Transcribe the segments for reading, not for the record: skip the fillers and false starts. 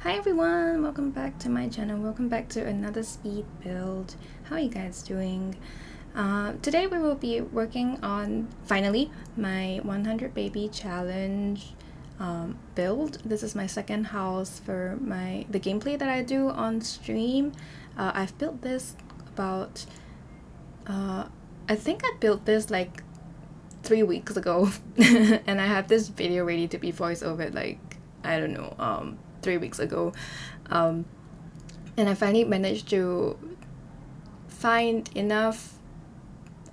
Hi everyone, welcome back to my channel. Welcome back to another speed build. How are you guys doing? Today we will be working on finally my 100 baby challenge build. This is my second house for the gameplay that I do on stream. I've built this about I think I built this like 3 weeks ago and I have this video ready to be voiced over like I don't know 3 weeks ago, and I finally managed to find enough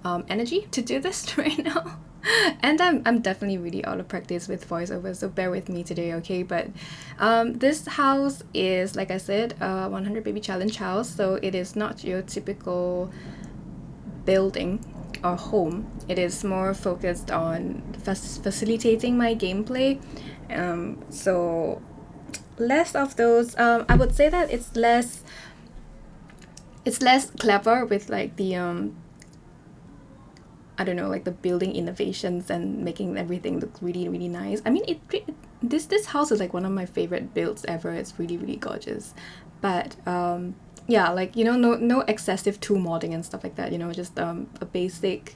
energy to do this right now. And I'm definitely really out of practice with voiceover, so bear with me today, okay? But this house is, like I said, a 100 baby challenge house, so it is not your typical building or home. It is more focused on facilitating my gameplay, so less of those. I would say that it's less clever with like the I don't know, like the building innovations and making everything look really nice. I mean, this house is like one of my favorite builds ever. It's really gorgeous, but yeah, like, you know, no excessive tool modding and stuff like that, you know, just a basic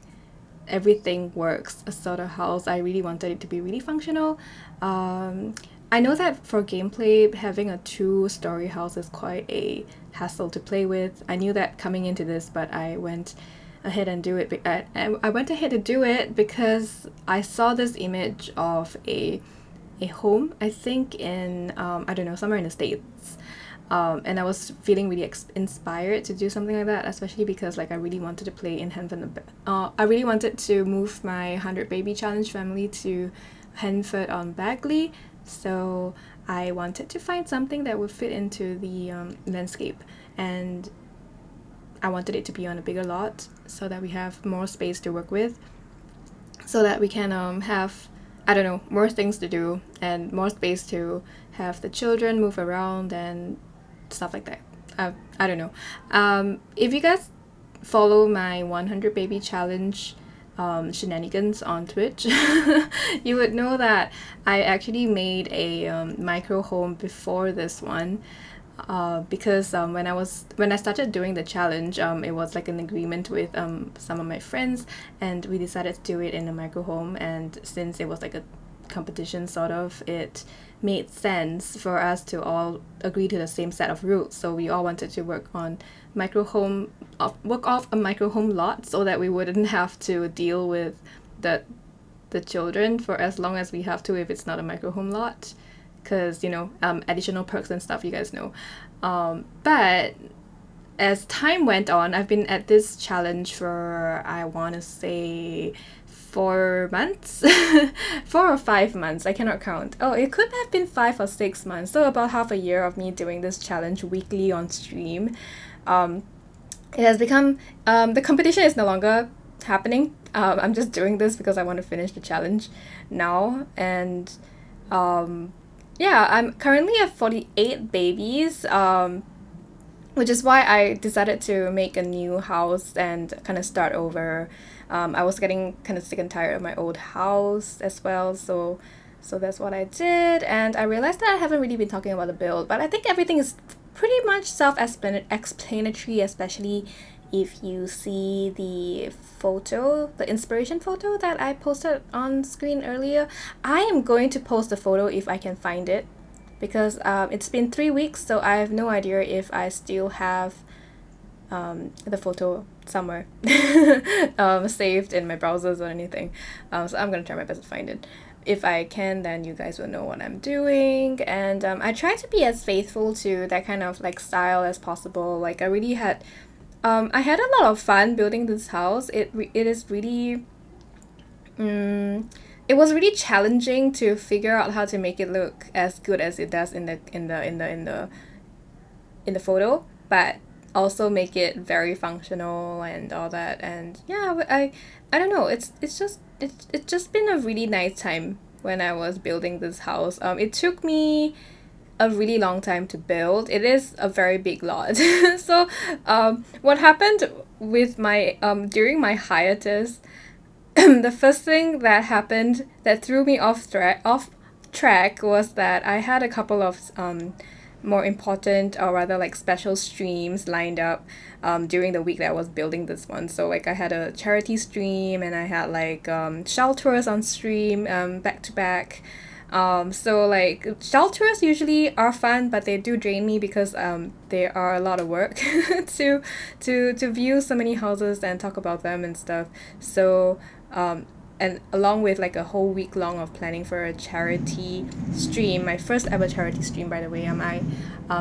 everything works a sort of house. I really wanted it to be really functional. I know that for gameplay, having a 2-story house is quite a hassle to play with. I knew that coming into this, but I went ahead and do it. I went ahead to do it because I saw this image of a home, I think in I don't know, somewhere in the States. And I was feeling really inspired to do something like that, especially because like I really wanted to play in I really wanted to move my 100 baby challenge family to henford-on-bagley, so I wanted to find something that would fit into the landscape, and I wanted it to be on a bigger lot so that we have more space to work with, so that we can have, I don't know, more things to do and more space to have the children move around and stuff like that. I don't know. If you guys follow my 100 baby challenge shenanigans on Twitch, you would know that I actually made a micro home before this one, because when I started doing the challenge, it was like an agreement with some of my friends, and we decided to do it in a micro home. And since it was like a competition sort of, it made sense for us to all agree to the same set of rules. So we all wanted to work off a micro home lot, so that we wouldn't have to deal with the children for as long as we have to if it's not a micro home lot, because, you know, additional perks and stuff, you guys know. But as time went on, I've been at this challenge for, I want to say, 4 months 4 or 5 months, I cannot count. Oh, it could have been 5 or 6 months, so about half a year of me doing this challenge weekly on stream. It has become, the competition is no longer happening. I'm just doing this because I want to finish the challenge now. And yeah, I'm currently at 48 babies, which is why I decided to make a new house and kind of start over. I was getting kind of sick and tired of my old house as well, so that's what I did. And I realized that I haven't really been talking about the build, but I think everything is pretty much self-explanatory, especially if you see the photo, the inspiration photo that I posted on screen earlier. I am going to post the photo if I can find it, because it's been 3 weeks, so I have no idea if I still have the photo somewhere saved in my browsers or anything. So I'm gonna try my best to find it. If I can, then you guys will know what I'm doing. And I try to be as faithful to that kind of like style as possible. Like, I really had I had a lot of fun building this house. It is really it was really challenging to figure out how to make it look as good as it does in the photo, but also make it very functional and all that. And yeah, I don't know, it's just been a really nice time when I was building this house. It took me a really long time to build. It is a very big lot. So what happened with my during my hiatus, the first thing that happened that threw me off track was that I had a couple of more important, or rather like special streams lined up during the week that I was building this one. So like I had a charity stream, and I had like shell tours on stream back to back. So like shell tours usually are fun, but they do drain me because they are a lot of work to view so many houses and talk about them and stuff. So and along with like a whole week long of planning for a charity stream, my first ever charity stream, by the way.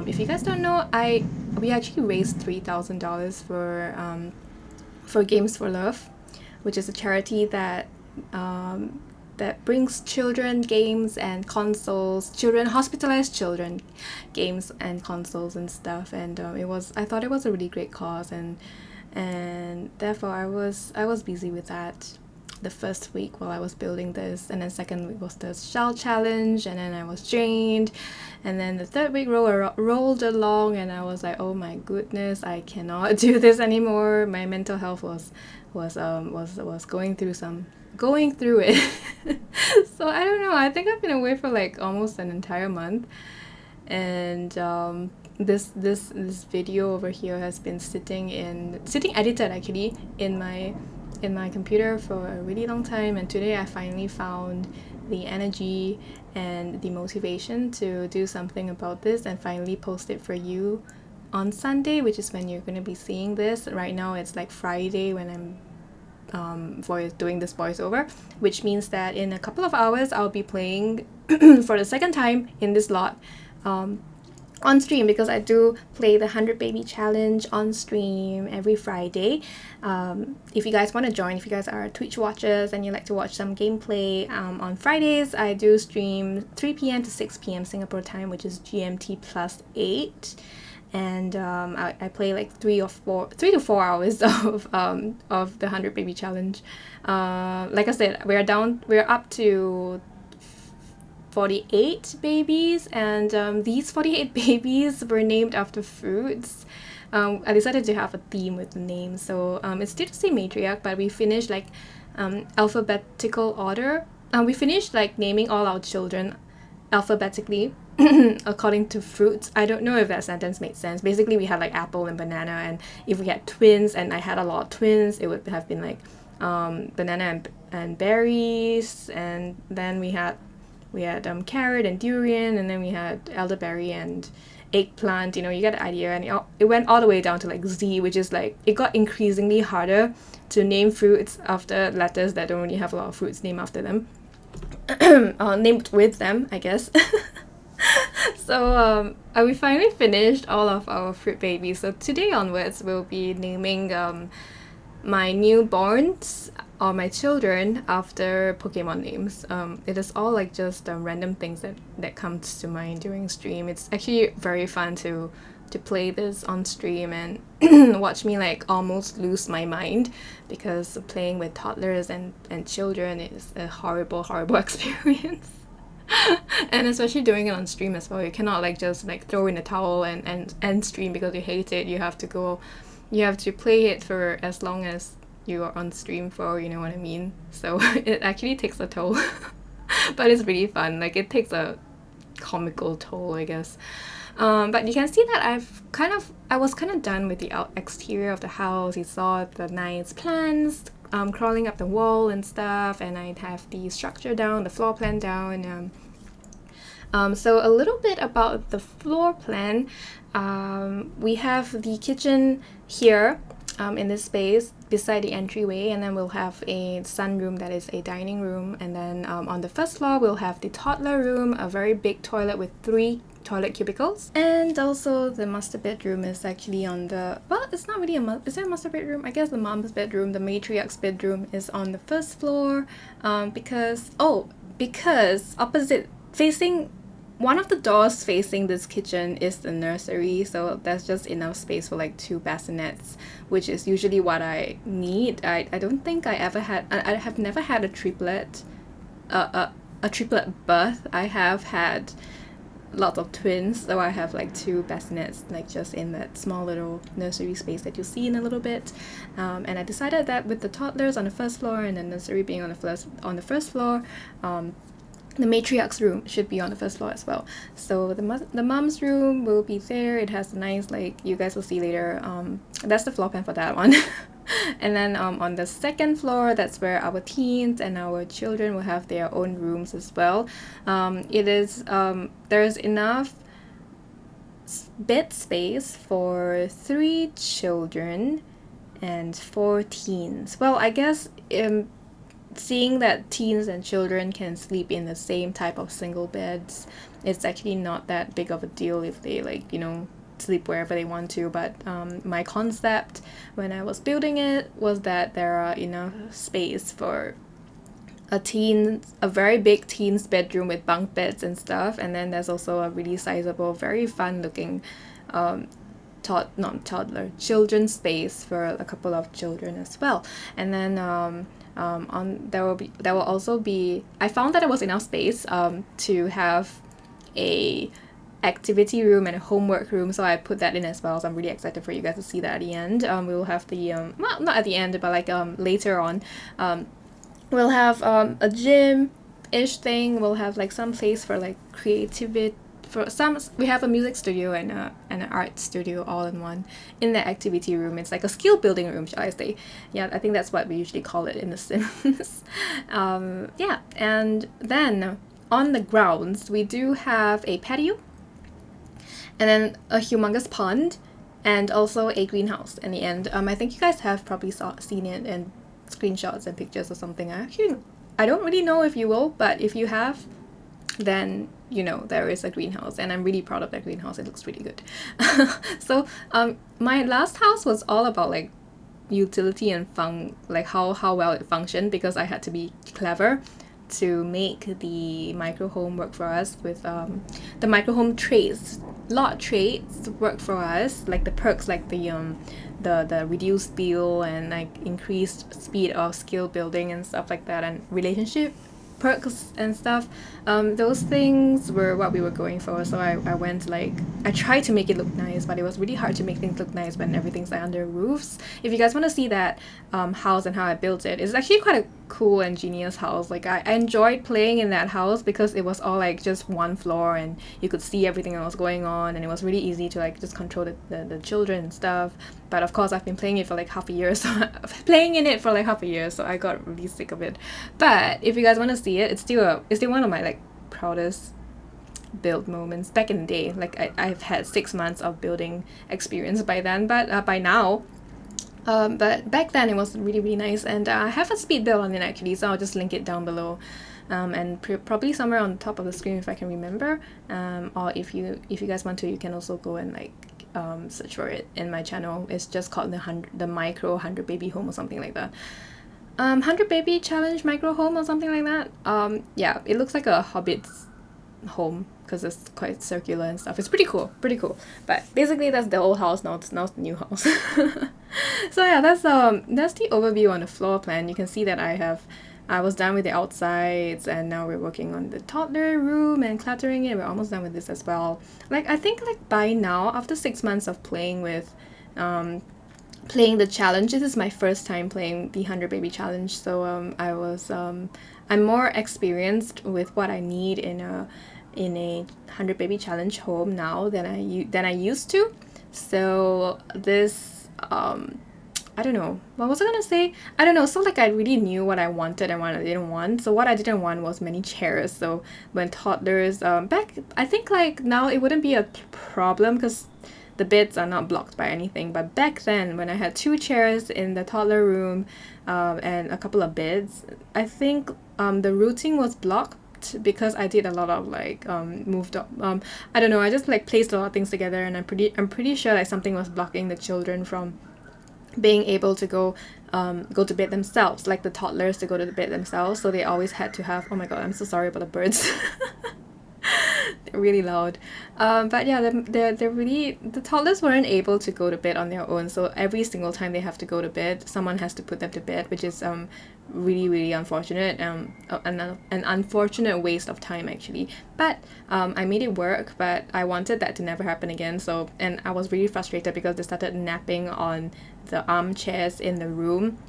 If you guys don't know, we actually raised $3,000 for Games for Love, which is a charity that that brings children games and consoles, hospitalized children games and consoles and stuff. And I thought it was a really great cause, and therefore I was busy with that the first week while I was building this, and then second week was the shell challenge, and then I was drained, and then the third week rolled along, and I was like, oh my goodness, I cannot do this anymore. My mental health was going through it. So I don't know, I think I've been away for like almost an entire month, and this video over here has been sitting edited actually in my computer for a really long time, and today I finally found the energy and the motivation to do something about this and finally post it for you on Sunday, which is when you're going to be seeing this. Right now it's like Friday when I'm doing this voiceover, which means that in a couple of hours I'll be playing for the second time in this lot on stream, because I do play the 100 Baby Challenge on stream every Friday. If you guys want to join, if you guys are Twitch watchers and you like to watch some gameplay, on Fridays I do stream 3 p.m. to 6 p.m. Singapore time, which is GMT plus 8. And I play like 3 to 4 hours of the 100 Baby Challenge. Like I said, we're up to 48 babies, and these 48 babies were named after fruits. I decided to have a theme with the name, so it's still the same matriarch, but we finished like alphabetical order. We finished like naming all our children alphabetically according to fruits. I don't know if that sentence made sense. Basically, we had like apple and banana, and if we had twins, and I had a lot of twins, it would have been like banana and berries, and then we had carrot and durian, and then we had elderberry and eggplant. You get the idea. And it went all the way down to like Z, which is like, it got increasingly harder to name fruits after letters that don't really have a lot of fruits named after them. Named with them, I guess. So we finally finished all of our fruit babies. So today onwards we'll be naming my newborns, or my children, after Pokemon names. It is all like just random things that comes to mind during stream. It's actually very fun to play this on stream and watch me like almost lose my mind, because playing with toddlers and children is a horrible experience. And especially doing it on stream as well. You cannot like just like throw in a towel and stream because you hate it. You have to play it for as long as you are on stream for, you know what I mean? So it actually takes a toll. But it's really fun. Like, it takes a comical toll, I guess. But you can see that I was kind of done with the exterior of the house. You saw the nice plants crawling up the wall and stuff, and I have the structure down, the floor plan down. So a little bit about the floor plan. We have the kitchen here in this space beside the entryway, and then we'll have a sunroom that is a dining room, and then on the first floor we'll have the toddler room, a very big toilet with 3 toilet cubicles, and also the master bedroom is actually on the, well, it's not really is there a master bedroom? I guess the mom's bedroom, the matriarch's bedroom, is on the first floor, because opposite, facing one of the doors facing this kitchen is the nursery, so there's just enough space for like 2 bassinets, which is usually what I need. I don't think I have never had a triplet birth. I have had lots of twins, so I have like 2 bassinets like just in that small little nursery space that you'll see in a little bit. And I decided that with the toddlers on the first floor and the nursery being on the first floor, the matriarch's room should be on the first floor as well. So the mom's room will be there. It has a nice, like, you guys will see later. That's the floor plan for that one. And then on the second floor, that's where our teens and our children will have their own rooms as well. There's enough bed space for 3 children and 4 teens. Well, I guess seeing that teens and children can sleep in the same type of single beds, it's actually not that big of a deal if they, like, you know, sleep wherever they want to. But my concept when I was building it was that there are enough space for a very big teens bedroom with bunk beds and stuff, and then there's also a really sizable, very fun looking children's space for a couple of children as well. And then there will also be, I found that there was enough space to have a activity room and a homework room, so I put that in as well. So I'm really excited for you guys to see that at the end. We will have the well, not at the end, but like later on, we'll have a gym-ish thing. We'll have like some place for like creativity. We have a music studio and an art studio all in one in the activity room. It's like a skill building room, shall I say. Yeah, I think that's what we usually call it in The Sims. Yeah, and then on the grounds, we do have a patio and then a humongous pond and also a greenhouse in the end. I think you guys have probably seen it in screenshots and pictures or something. I don't really know if you will, but if you have, then you know there is a greenhouse, and I'm really proud of that greenhouse. It looks really good. So my last house was all about like utility and like how well it functioned, because I had to be clever to make the micro home work for us with the micro home traits, lot traits work for us, like the perks, like the reduced bill and like increased speed of skill building and stuff like that, and relationship perks and stuff. Those things were what we were going for. So I went like, I tried to make it look nice, but it was really hard to make things look nice when everything's like under roofs. If you guys want to see that house and how I built it, it's actually quite a cool and genius house. Like I enjoyed playing in that house because it was all like just one floor and you could see everything that was going on, and it was really easy to like just control the children and stuff. But of course I've been playing it for like half a year, so I got really sick of it. But if you guys want to see it, it's still one of my like proudest build moments back in the day. Like I've had 6 months of building experience by then, but by now. But back then it was really, really nice, and I have a speed build on it actually, so I'll just link it down below, and probably somewhere on the top of the screen if I can remember, or if you guys want to, you can also go and like search for it in my channel. It's just called the micro 100 baby home or something like that. 100 baby challenge micro home or something like that. Yeah, it looks like a hobbit's home because it's quite circular and stuff. It's pretty cool. But basically that's the old house. Now it's the new house. So yeah, that's the overview on the floor plan. You can see that I was done with the outsides, and now we're working on the toddler room and cluttering it. We're almost done with this as well. Like I think like by now, after 6 months of playing with playing the challenge, this is my first time playing the 100 baby challenge, so I'm more experienced with what I need in a 100 baby challenge home now than I used to. So this I don't know, what was I gonna say? I don't know. So like I really knew what I wanted and what I didn't want. So what I didn't want was many chairs. So when toddlers back, I think like now it wouldn't be a problem because the beds are not blocked by anything. But back then, when I had 2 chairs in the toddler room and a couple of beds, I think the routing was blocked because I did a lot of like moved up. I don't know. I just like placed a lot of things together, and I'm pretty sure like something was blocking the children from being able to go to bed themselves, like the toddlers to go to the bed themselves. So they always had to have. Oh my god, I'm so sorry about the birds. They're really loud. But yeah, the toddlers weren't able to go to bed on their own, so every single time they have to go to bed, someone has to put them to bed, which is really, really unfortunate, an unfortunate waste of time actually. But I made it work, but I wanted that to never happen again. So, and I was really frustrated because they started napping on the armchairs in the room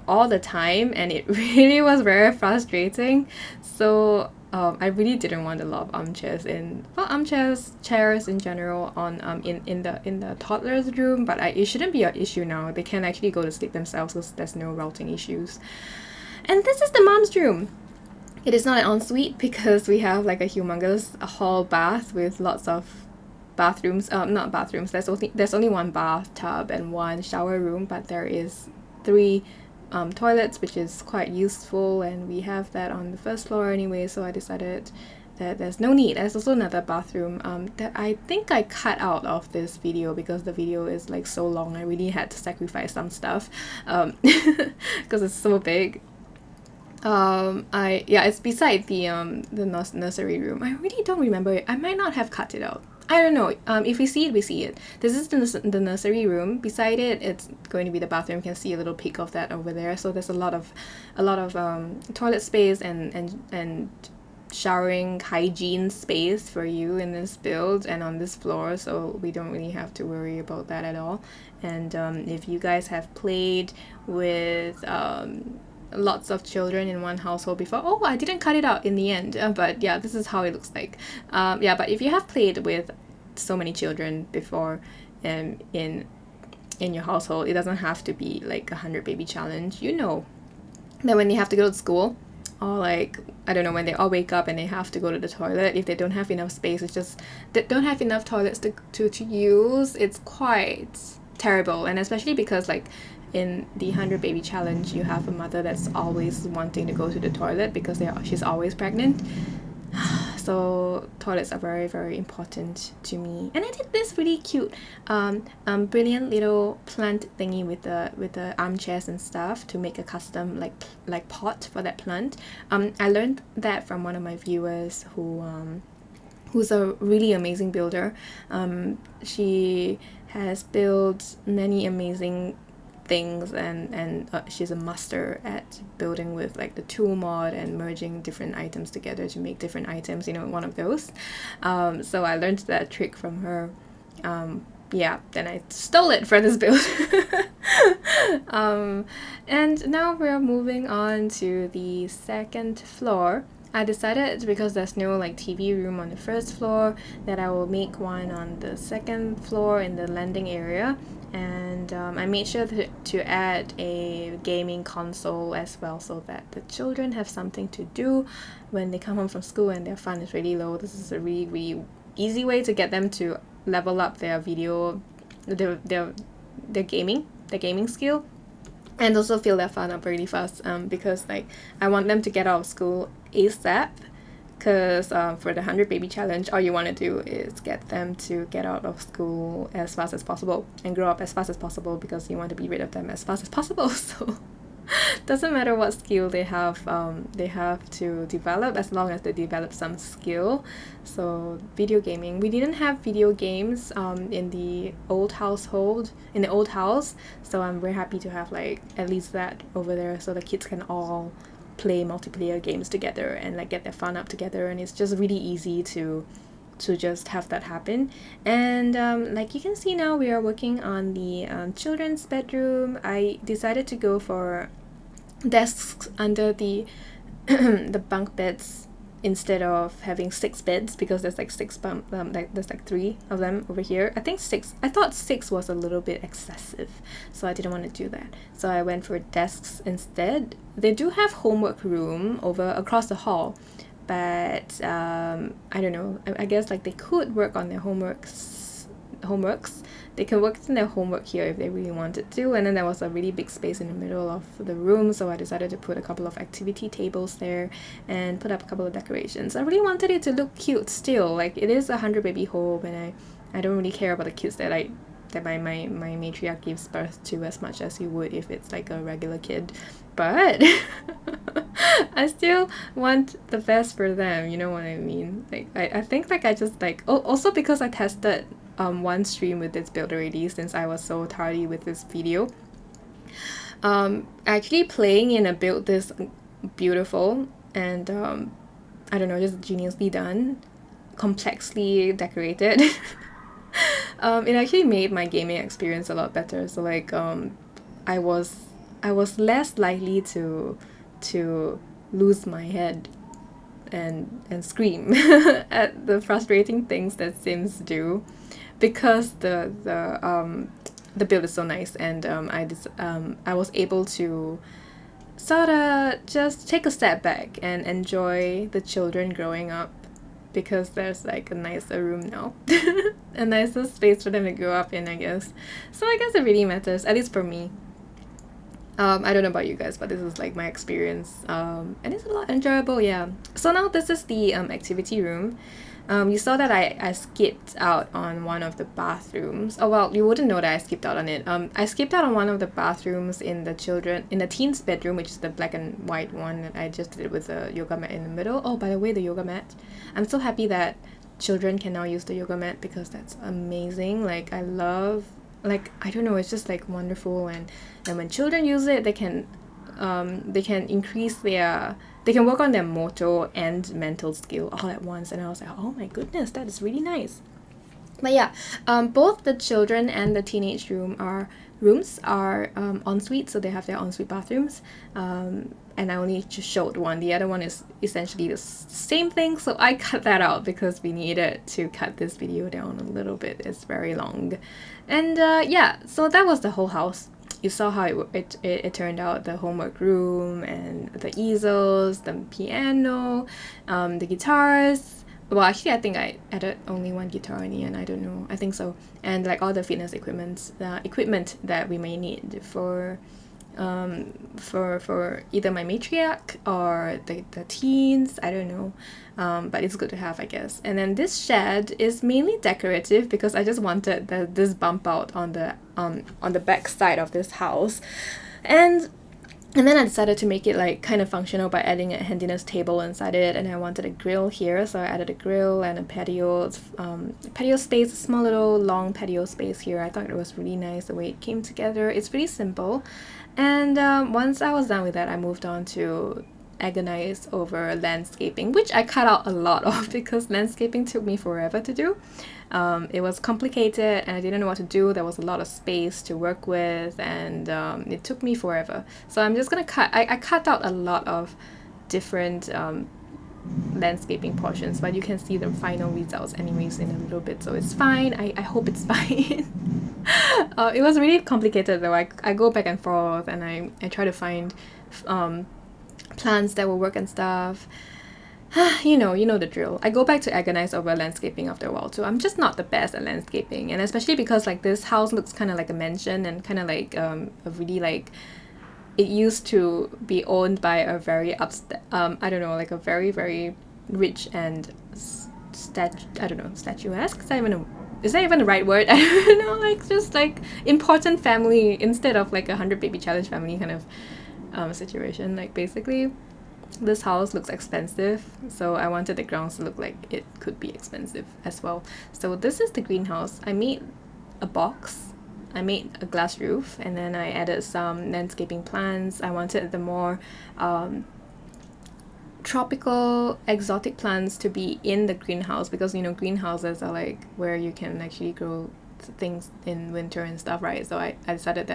all the time, and it really was very frustrating. So I really didn't want a lot of armchairs chairs in general on in the toddler's room, but it shouldn't be an issue now. They can actually go to sleep themselves because there's no routing issues. And this is the mom's room. It is not an ensuite because we have like a humongous hall bath with lots of bathrooms. Not bathrooms. There's only one bathtub and one shower room, but there is 3 toilets, which is quite useful, and we have that on the first floor anyway. So I decided that there's no need. There's also another bathroom that I think I cut out of this video because the video is like so long. I really had to sacrifice some stuff because it's so big. It's beside the nursery room. I really don't remember it. I might not have cut it out. I don't know. If we see it, we see it. This is the nursery room. Beside it, it's going to be the bathroom. You can see a little peek of that over there. So there's a lot of toilet space and showering hygiene space for you in this build and on this floor. So we don't really have to worry about that at all. And if you guys have played with lots of children in one household before. Oh, I didn't cut it out in the end, but yeah, this is how it looks like. But if you have played with so many children before in your household, it doesn't have to be like 100 baby challenge. You know that when they have to go to school, or like, I don't know, when they all wake up and they have to go to the toilet, if they don't have enough space, it's just they don't have enough toilets to use. It's quite terrible, and especially because like in the 100 baby challenge, you have a mother that's always wanting to go to the toilet because she's always pregnant. So toilets are very, very important to me. And I did this really cute brilliant little plant thingy with the armchairs and stuff to make a custom like pot for that plant. I learned that from one of my viewers who's a really amazing builder. She has built many amazing things, and she's a master at building with like the tool mod and merging different items together to make different items, one of those. So I learned that trick from her. Then I stole it for this build. And now we're moving on to the second floor. I decided, because there's no like TV room on the first floor, that I will make one on the second floor in the landing area. And I made sure to add a gaming console as well, so that the children have something to do when they come home from school and their fun is really low. This is a really, really easy way to get them to level up their gaming skill, and also feel their fun up really fast, because like I want them to get out of school ASAP. Because for the 100 baby challenge, all you want to do is get them to get out of school as fast as possible and grow up as fast as possible, because you want to be rid of them as fast as possible. So doesn't matter what skill they have to develop, as long as they develop some skill. So video gaming, we didn't have video games in the old house, so I'm very happy to have like at least that over there, so the kids can all play multiplayer games together and like get their fun up together. And it's just really easy to just have that happen. And like you can see now, we are working on the children's bedroom. I decided to go for desks under the the bunk beds instead of having 6 beds, because there's like 6 there's like 3 of them over here. I thought 6 was a little bit excessive, so I didn't want to do that. So I went for desks instead. They do have homework room across the hall, but I don't know. I guess like they could work on their homeworks. They can work on their homework here if they really wanted to. And then there was a really big space in the middle of the room, so I decided to put a couple of activity tables there and put up a couple of decorations. I really wanted it to look cute still. Like, it is a 100 baby home, and I don't really care about the kids that my matriarch gives birth to as much as you would if it's like a regular kid. But I still want the best for them, you know what I mean? Like, I think like I just like, also because I tested one stream with this build already, since I was so tardy with this video. Actually playing in a build this beautiful and I don't know, just geniusly done, complexly decorated. It actually made my gaming experience a lot better. So like I was less likely to lose my head and scream at the frustrating things that Sims do, because the build is so nice, and I was able to sort of just take a step back and enjoy the children growing up, because there's like a nicer room now, a nicer space for them to grow up in, I guess. So I guess it really matters, at least for me. I don't know about you guys, but this is like my experience, and it's a lot enjoyable, yeah. So now this is the activity room. You saw that I skipped out on one of the bathrooms. Oh well, you wouldn't know that I skipped out on it. I skipped out on one of the bathrooms in the teens' bedroom, which is the black and white one that I just did with the yoga mat in the middle. Oh, by the way, the yoga mat. I'm so happy that children can now use the yoga mat, because that's amazing. Like, I love, like, I don't know, it's just like wonderful, and when children use it, they can increase they can work on their motor and mental skill all at once. And I was like, oh my goodness, that is really nice. But yeah, both the children and the teenage rooms are ensuite, so they have their ensuite bathrooms. And I only just showed one. The other one is essentially the same thing, so I cut that out because we needed to cut this video down a little bit. It's very long. And yeah, so that was the whole house. You saw how it turned out, the homework room and the easels, the piano, the guitars. Well, actually, I think I added only one guitar in the end. I don't know. I think so. And like all the fitness equipment that we may need for either my matriarch or the teens. I don't know. But it's good to have, I guess. And then this shed is mainly decorative, because I just wanted this bump out on the back side of this house. And then I decided to make it like kind of functional by adding a handiness table inside it, and I wanted a grill here, so I added a grill and a patio space, a small little long patio space here. I thought it was really nice the way it came together. It's really simple. And once I was done with that, I moved on to agonize over landscaping, which I cut out a lot of because landscaping took me forever to do. It was complicated and I didn't know what to do. There was a lot of space to work with, and it took me forever. So I'm just gonna I cut out a lot of different landscaping portions, but you can see the final results anyways in a little bit, so it's fine. I hope it's fine. It was really complicated though. I go back and forth, and I try to find plants that will work and stuff. You know the drill. I go back to agonize over landscaping after a while too. I'm just not the best at landscaping, and especially because like this house looks kind of like a mansion, and kind of like a really like, it used to be owned by a very I don't know, like a very very rich and statuesque. Is that even the right word? I don't know, like just like important family instead of like a 100 baby challenge family kind of situation. Like basically, this house looks expensive, so I wanted the grounds to look like it could be expensive as well. So this is the greenhouse. I made a box, I made a glass roof, and then I added some landscaping plants. I wanted the more tropical exotic plants to be in the greenhouse, because greenhouses are like where you can actually grow things in winter and stuff, right? So I decided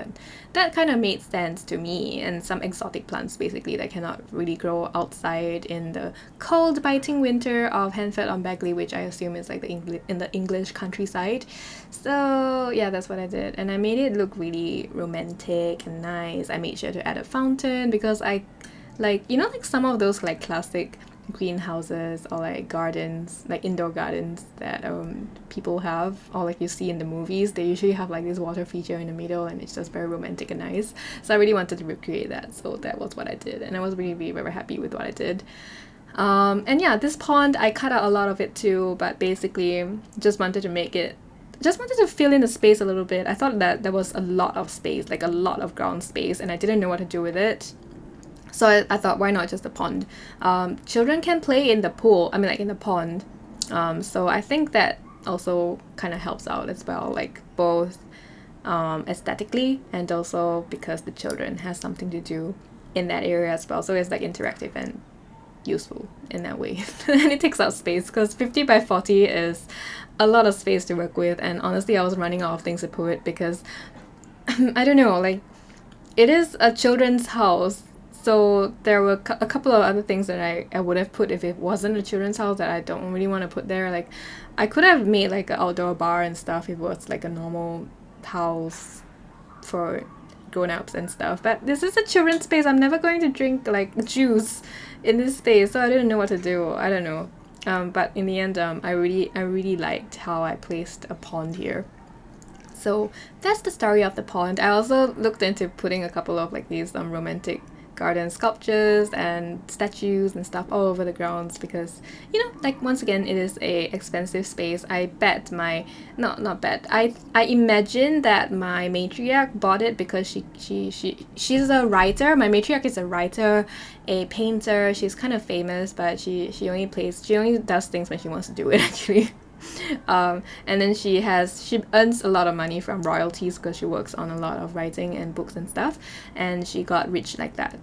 that kind of made sense to me, and some exotic plants basically that cannot really grow outside in the cold biting winter of Henford-on-Bagley, which I assume is like in the English countryside. So yeah, that's what I did, and I made it look really romantic and nice. I made sure to add a fountain because I like some of those like classic greenhouses or like gardens, like indoor gardens that people have, or like you see in the movies, they usually have like this water feature in the middle, and it's just very romantic and nice. So I really wanted to recreate that, so that was what I did, and I was really, really very happy with what I did. And yeah, this pond, I cut out a lot of it too, but basically just wanted to fill in the space a little bit. I thought that there was a lot of space, like a lot of ground space, and I didn't know what to do with it. So I thought, why not just a pond? Children can play in the pool, like in the pond. So I think that also kind of helps out as well, like both aesthetically and also because the children has something to do in that area as well. So it's like interactive and useful in that way. And it takes out space because 50 by 40 is a lot of space to work with. And honestly, I was running out of things to put because I don't know, like it is a children's house. So there were a couple of other things that I would have put if it wasn't a children's house that I don't really want to put there. Like I could have made like an outdoor bar and stuff if it was like a normal house for grown-ups and stuff, but this is a children's space. I'm never going to drink like juice in this space, so I didn't know what to do. I don't know. But in the end, I really liked how I placed a pond here. So that's the story of the pond. I also looked into putting a couple of like these romantic garden sculptures and statues and stuff all over the grounds because, you know, like once again, it is a expensive space. I bet my not bet. I imagine that my matriarch bought it because she's a writer. My matriarch is a writer, a painter. She's kind of famous, but she only does things when she wants to do it actually. And then she earns a lot of money from royalties because she works on a lot of writing and books and stuff, and she got rich like that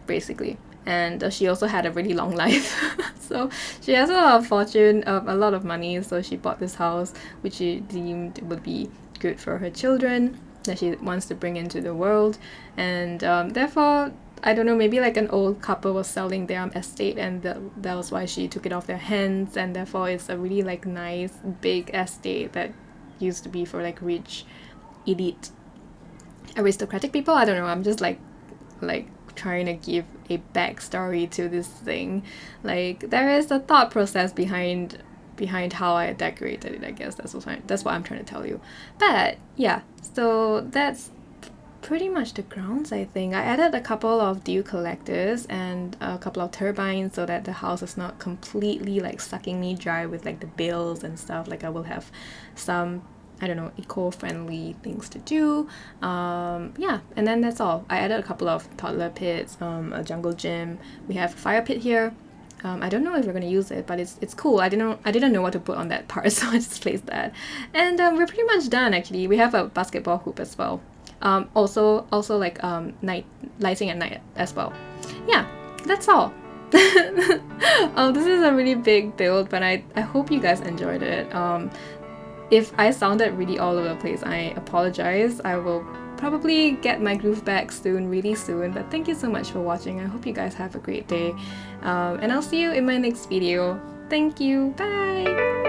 basically. And she also had a really long life. So she has a lot of fortune, a lot of money, so she bought this house which she deemed would be good for her children that she wants to bring into the world. And therefore, I don't know, maybe like an old couple was selling their estate, and that was why she took it off their hands, and therefore it's a really like nice big estate that used to be for like rich elite aristocratic people. I don't know, I'm just like trying to give a backstory to this thing. Like there is a thought process behind how I decorated it. I guess that's what I'm trying to tell you. But yeah, so that's pretty much the grounds. I think I added a couple of dew collectors and a couple of turbines so that the house is not completely like sucking me dry with like the bills and stuff. Like I will have some, I don't know, eco-friendly things to do. Yeah, and then that's all. I added a couple of toddler pits, a jungle gym. We have a fire pit here. I don't know if we're gonna use it, but it's cool. I didn't know what to put on that part, so I just placed that. And we're pretty much done actually. We have a basketball hoop as well. Also like night lighting at night as well. Yeah, that's all. This is a really big build, but I hope you guys enjoyed it. If I sounded really all over the place, I apologize. I will probably get my groove back soon, really soon. But thank you so much for watching. I hope you guys have a great day. And I'll see you in my next video. Thank you. Bye!